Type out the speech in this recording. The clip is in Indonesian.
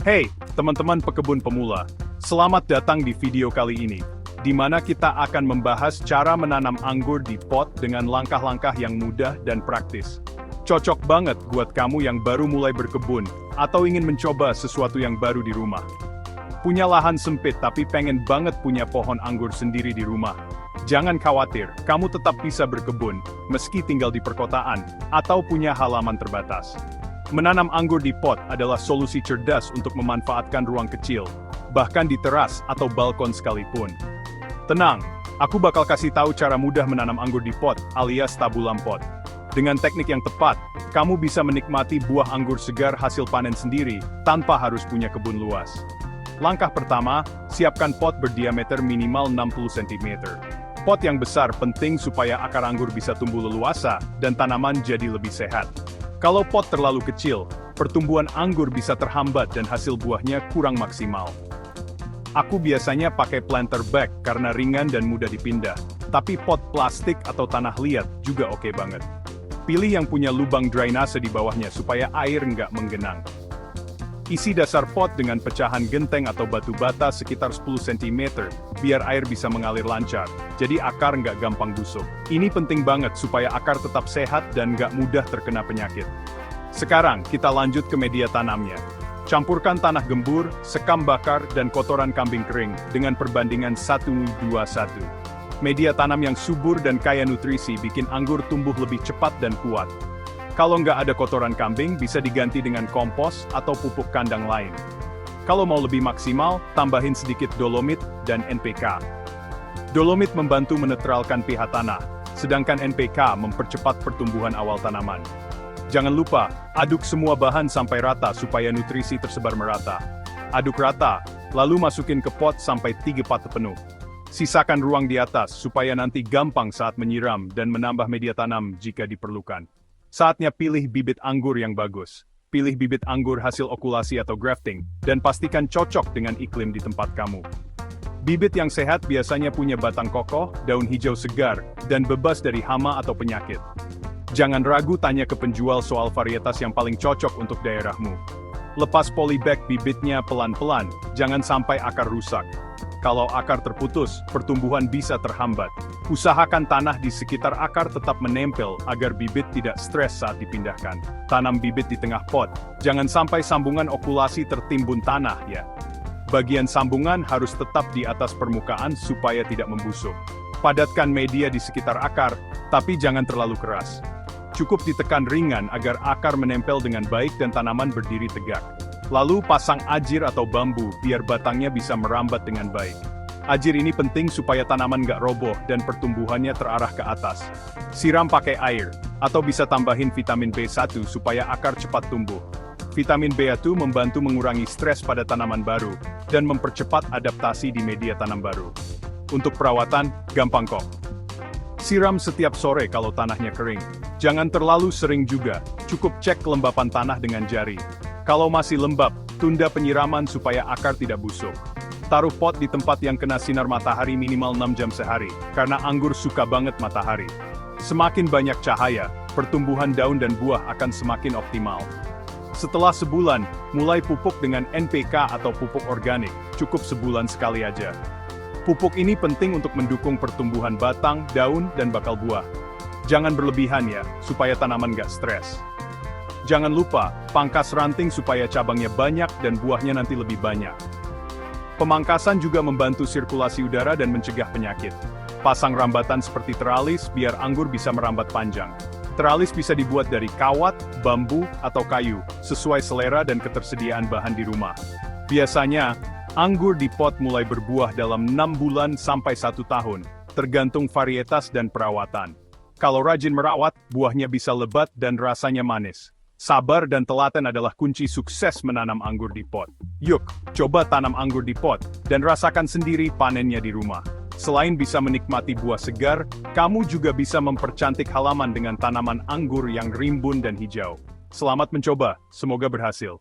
Hey, teman-teman pekebun pemula. Selamat datang di video kali ini, di mana kita akan membahas cara menanam anggur di pot dengan langkah-langkah yang mudah dan praktis. Cocok banget buat kamu yang baru mulai berkebun, atau ingin mencoba sesuatu yang baru di rumah. Punya lahan sempit tapi pengen banget punya pohon anggur sendiri di rumah. Jangan khawatir, kamu tetap bisa berkebun, meski tinggal di perkotaan, atau punya halaman terbatas. Menanam anggur di pot adalah solusi cerdas untuk memanfaatkan ruang kecil, bahkan di teras atau balkon sekalipun. Tenang, aku bakal kasih tahu cara mudah menanam anggur di pot alias tabulam pot. Dengan teknik yang tepat, kamu bisa menikmati buah anggur segar hasil panen sendiri, tanpa harus punya kebun luas. Langkah pertama, siapkan pot berdiameter minimal 60 cm. Pot yang besar penting supaya akar anggur bisa tumbuh leluasa, dan tanaman jadi lebih sehat. Kalau pot terlalu kecil, pertumbuhan anggur bisa terhambat dan hasil buahnya kurang maksimal. Aku biasanya pakai planter bag karena ringan dan mudah dipindah, tapi pot plastik atau tanah liat juga oke banget. Pilih yang punya lubang drainase di bawahnya supaya air nggak menggenang. Isi dasar pot dengan pecahan genteng atau batu bata sekitar 10 cm, biar air bisa mengalir lancar, jadi akar nggak gampang busuk. Ini penting banget supaya akar tetap sehat dan nggak mudah terkena penyakit. Sekarang, kita lanjut ke media tanamnya. Campurkan tanah gembur, sekam bakar, dan kotoran kambing kering, dengan perbandingan 1:2:1. Media tanam yang subur dan kaya nutrisi bikin anggur tumbuh lebih cepat dan kuat. Kalau nggak ada kotoran kambing, bisa diganti dengan kompos atau pupuk kandang lain. Kalau mau lebih maksimal, tambahin sedikit dolomit dan NPK. Dolomit membantu menetralkan pH tanah, sedangkan NPK mempercepat pertumbuhan awal tanaman. Jangan lupa, aduk semua bahan sampai rata supaya nutrisi tersebar merata. Aduk rata, lalu masukin ke pot sampai 3 pat penuh. Sisakan ruang di atas supaya nanti gampang saat menyiram dan menambah media tanam jika diperlukan. Saatnya pilih bibit anggur yang bagus. Pilih bibit anggur hasil okulasi atau grafting, dan pastikan cocok dengan iklim di tempat kamu. Bibit yang sehat biasanya punya batang kokoh, daun hijau segar, dan bebas dari hama atau penyakit. Jangan ragu tanya ke penjual soal varietas yang paling cocok untuk daerahmu. Lepas polybag bibitnya pelan-pelan, jangan sampai akar rusak. Kalau akar terputus, pertumbuhan bisa terhambat. Usahakan tanah di sekitar akar tetap menempel agar bibit tidak stres saat dipindahkan. Tanam bibit di tengah pot, jangan sampai sambungan okulasi tertimbun tanah ya. Bagian sambungan harus tetap di atas permukaan supaya tidak membusuk. Padatkan media di sekitar akar, tapi jangan terlalu keras. Cukup ditekan ringan agar akar menempel dengan baik dan tanaman berdiri tegak. Lalu pasang ajir atau bambu biar batangnya bisa merambat dengan baik. Ajir ini penting supaya tanaman nggak roboh dan pertumbuhannya terarah ke atas. Siram pakai air, atau bisa tambahin vitamin B1 supaya akar cepat tumbuh. Vitamin B1 membantu mengurangi stres pada tanaman baru, dan mempercepat adaptasi di media tanam baru. Untuk perawatan, gampang kok. Siram setiap sore kalau tanahnya kering. Jangan terlalu sering juga, cukup cek kelembapan tanah dengan jari. Kalau masih lembab, tunda penyiraman supaya akar tidak busuk. Taruh pot di tempat yang kena sinar matahari minimal 6 jam sehari, karena anggur suka banget matahari. Semakin banyak cahaya, pertumbuhan daun dan buah akan semakin optimal. Setelah sebulan, mulai pupuk dengan NPK atau pupuk organik, cukup sebulan sekali aja. Pupuk ini penting untuk mendukung pertumbuhan batang, daun, dan bakal buah. Jangan berlebihan ya, supaya tanaman nggak stres. Jangan lupa, pangkas ranting supaya cabangnya banyak dan buahnya nanti lebih banyak. Pemangkasan juga membantu sirkulasi udara dan mencegah penyakit. Pasang rambatan seperti teralis biar anggur bisa merambat panjang. Teralis bisa dibuat dari kawat, bambu, atau kayu, sesuai selera dan ketersediaan bahan di rumah. Biasanya, anggur di pot mulai berbuah dalam 6 bulan sampai 1 tahun, tergantung varietas dan perawatan. Kalau rajin merawat, buahnya bisa lebat dan rasanya manis. Sabar dan telaten adalah kunci sukses menanam anggur di pot. Yuk, coba tanam anggur di pot, dan rasakan sendiri panennya di rumah. Selain bisa menikmati buah segar, kamu juga bisa mempercantik halaman dengan tanaman anggur yang rimbun dan hijau. Selamat mencoba, semoga berhasil.